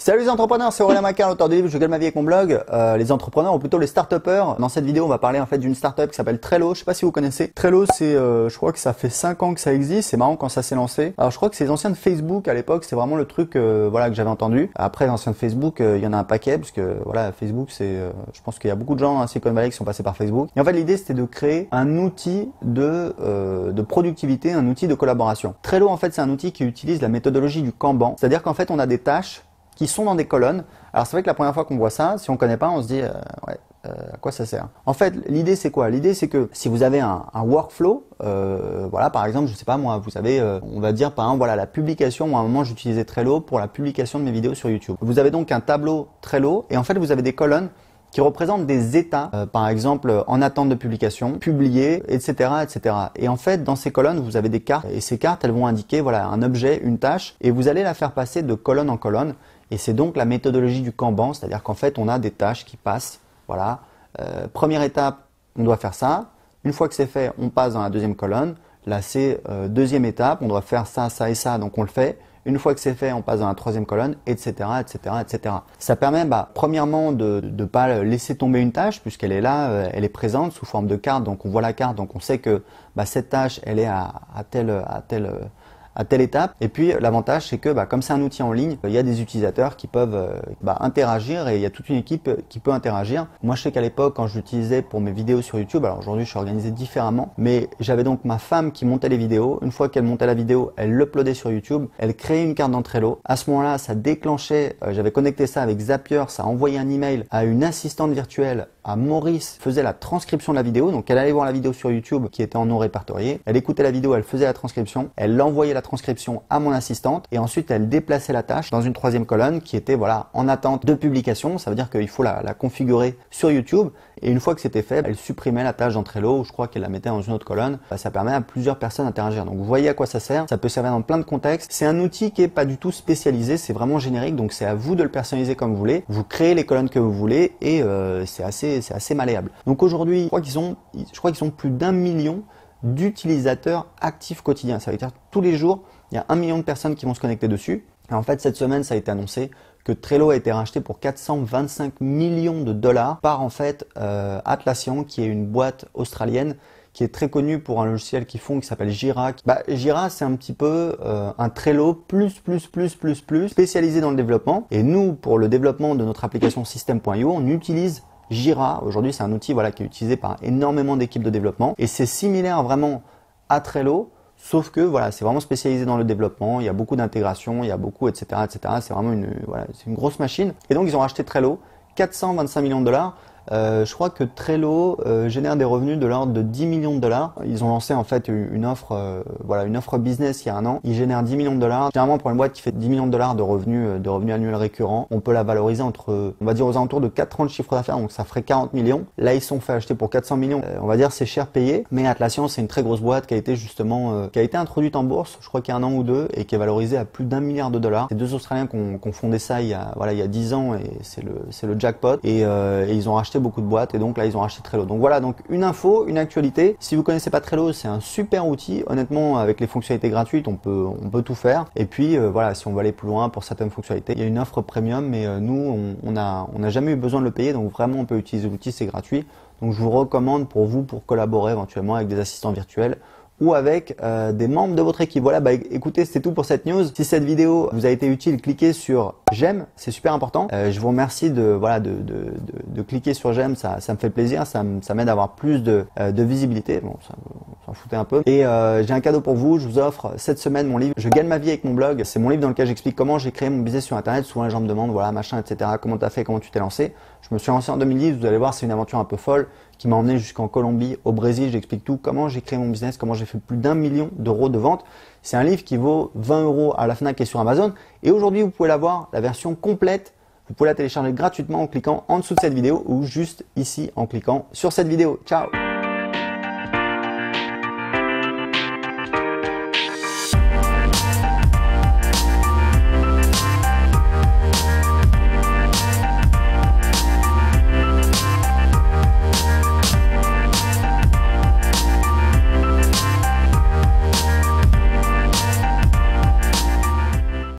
Salut les entrepreneurs, c'est Aurélien Macar, l'auteur du livre Je gagne ma vie avec mon blog. Les entrepreneurs ou plutôt les start-upers. Dans cette vidéo, on va parler en fait d'une start-up qui s'appelle Trello. Je sais pas si vous connaissez. Trello, c'est, je crois que ça fait 5 ans que ça existe. C'est marrant quand ça s'est lancé. Alors je crois que c'est les anciens de Facebook à l'époque. C'est vraiment le truc, voilà, que j'avais entendu. Après, les anciens de Facebook, il y en a un paquet parce que voilà, Facebook, c'est, je pense qu'il y a beaucoup de gens à Silicon Valley qui sont passés par Facebook. Et en fait, l'idée c'était de créer un outil de productivité, un outil de collaboration. Trello, en fait, c'est un outil qui utilise la méthodologie du Kanban. C'est-à-dire qu'en fait, on a des tâches qui sont dans des colonnes. Alors c'est vrai que la première fois qu'on voit ça, si on connaît pas, on se dit à quoi ça sert? En fait, l'idée c'est quoi? L'idée c'est que si vous avez un workflow, voilà, par exemple, je sais pas moi, vous avez, on va dire par exemple, voilà, la publication. Moi, à un moment, j'utilisais Trello pour la publication de mes vidéos sur YouTube. Vous avez donc un tableau Trello et en fait, vous avez des colonnes qui représentent des états, par exemple en attente de publication, publié, etc., etc. Et en fait, dans ces colonnes, vous avez des cartes et ces cartes, elles vont indiquer voilà un objet, une tâche, et vous allez la faire passer de colonne en colonne. Et c'est donc la méthodologie du Kanban, c'est-à-dire qu'en fait, on a des tâches qui passent. Voilà, première étape, on doit faire ça. Une fois que c'est fait, on passe dans la deuxième colonne. Là, c'est deuxième étape, on doit faire ça, ça et ça, donc on le fait. Une fois que c'est fait, on passe dans la troisième colonne, etc., etc., etc. Ça permet, premièrement, de ne pas laisser tomber une tâche puisqu'elle est là, elle est présente sous forme de carte. Donc on voit la carte, donc on sait que cette tâche, elle est à telle étape. Et puis l'avantage c'est que comme c'est un outil en ligne, il y a des utilisateurs qui peuvent interagir et il y a toute une équipe qui peut interagir. Moi je sais qu'à l'époque quand je l'utilisais pour mes vidéos sur YouTube, alors aujourd'hui je suis organisé différemment, mais j'avais donc ma femme qui montait les vidéos. Une fois qu'elle montait la vidéo, elle l'uploadait sur YouTube, elle créait une carte dans Trello. À ce moment-là, ça déclenchait, j'avais connecté ça avec Zapier, ça envoyait un email à une assistante virtuelle, à Maurice, faisait la transcription de la vidéo. Donc elle allait voir la vidéo sur YouTube qui était en non répertorié, elle écoutait la vidéo, elle faisait la transcription, elle l'envoyait la transcription à mon assistante et ensuite elle déplaçait la tâche dans une troisième colonne qui était voilà en attente de publication. Ça veut dire qu'il faut la configurer sur YouTube et une fois que c'était fait, elle supprimait la tâche dans Trello ou je crois qu'elle la mettait dans une autre colonne. Ça permet à plusieurs personnes d'interagir. Donc vous voyez à quoi ça sert. Ça peut servir dans plein de contextes. C'est un outil qui est pas du tout spécialisé, c'est vraiment générique. Donc c'est à vous de le personnaliser comme vous voulez. Vous créez les colonnes que vous voulez et c'est assez malléable. Donc aujourd'hui, je crois qu'ils sont plus d'1 million d'utilisateurs actifs quotidiens. Ça veut dire tous les jours, il y a 1 million de personnes qui vont se connecter dessus. Et en fait, cette semaine, ça a été annoncé que Trello a été racheté pour 425 millions de dollars par en fait Atlassian, qui est une boîte australienne qui est très connue pour un logiciel qu'ils font qui s'appelle Jira. Jira, c'est un petit peu un Trello plus spécialisé dans le développement. Et nous, pour le développement de notre application System.io, on utilise Jira. Aujourd'hui, c'est un outil voilà, qui est utilisé par énormément d'équipes de développement et c'est similaire vraiment à Trello, sauf que voilà, c'est vraiment spécialisé dans le développement, il y a beaucoup d'intégration, il y a beaucoup, etc., etc. C'est vraiment c'est une grosse machine. Et donc, ils ont racheté Trello, 425 millions de dollars. Je crois que Trello génère des revenus de l'ordre de 10 millions de dollars. Ils ont lancé en fait une offre, une offre business il y a un an. Ils génèrent 10 millions de dollars. Généralement pour une boîte qui fait 10 millions de dollars de revenus annuels récurrents, on peut la valoriser entre, on va dire aux alentours de 4 ans de chiffre d'affaires, donc ça ferait 40 millions. Là ils sont fait acheter pour 400 millions. On va dire c'est cher payé, mais Atlassian c'est une très grosse boîte qui a été justement, qui a été introduite en bourse, je crois qu'il y a un an ou deux, et qui est valorisée à plus d'1 milliard de dollars. C'est deux Australiens qui ont fondé ça il y a 10 ans et c'est le jackpot. Et ils ont racheté beaucoup de boîtes et donc là ils ont racheté Trello. Donc voilà, donc une info, une actualité. Si vous connaissez pas Trello, c'est un super outil. Honnêtement, avec les fonctionnalités gratuites, on peut tout faire. Et puis voilà, si on veut aller plus loin pour certaines fonctionnalités, il y a une offre premium, mais nous on a jamais eu besoin de le payer, donc vraiment on peut utiliser l'outil, c'est gratuit. Donc je vous recommande pour collaborer éventuellement avec des assistants virtuels ou avec des membres de votre équipe. Voilà, écoutez, c'est tout pour cette news. Si cette vidéo vous a été utile, cliquez sur j'aime, c'est super important. Je vous remercie de cliquer sur j'aime, ça me fait plaisir, ça m'aide à avoir plus de visibilité. Bon, ça s'en foutait un peu. Et j'ai un cadeau pour vous, je vous offre cette semaine mon livre Je gagne ma vie avec mon blog. C'est mon livre dans lequel j'explique comment j'ai créé mon business sur internet. Souvent les gens me demandent voilà machin, etc. Comment t'as fait, comment tu t'es lancé. Je me suis lancé en 2010, vous allez voir, c'est une aventure un peu folle qui m'a emmené jusqu'en Colombie, au Brésil. J'explique tout, comment j'ai créé mon business, comment j'ai fait plus d'1 million d'euros de vente. C'est un livre qui vaut 20 € à la Fnac et sur Amazon. Et aujourd'hui, vous pouvez l'avoir, la version complète. Vous pouvez la télécharger gratuitement en cliquant en dessous de cette vidéo ou juste ici en cliquant sur cette vidéo. Ciao!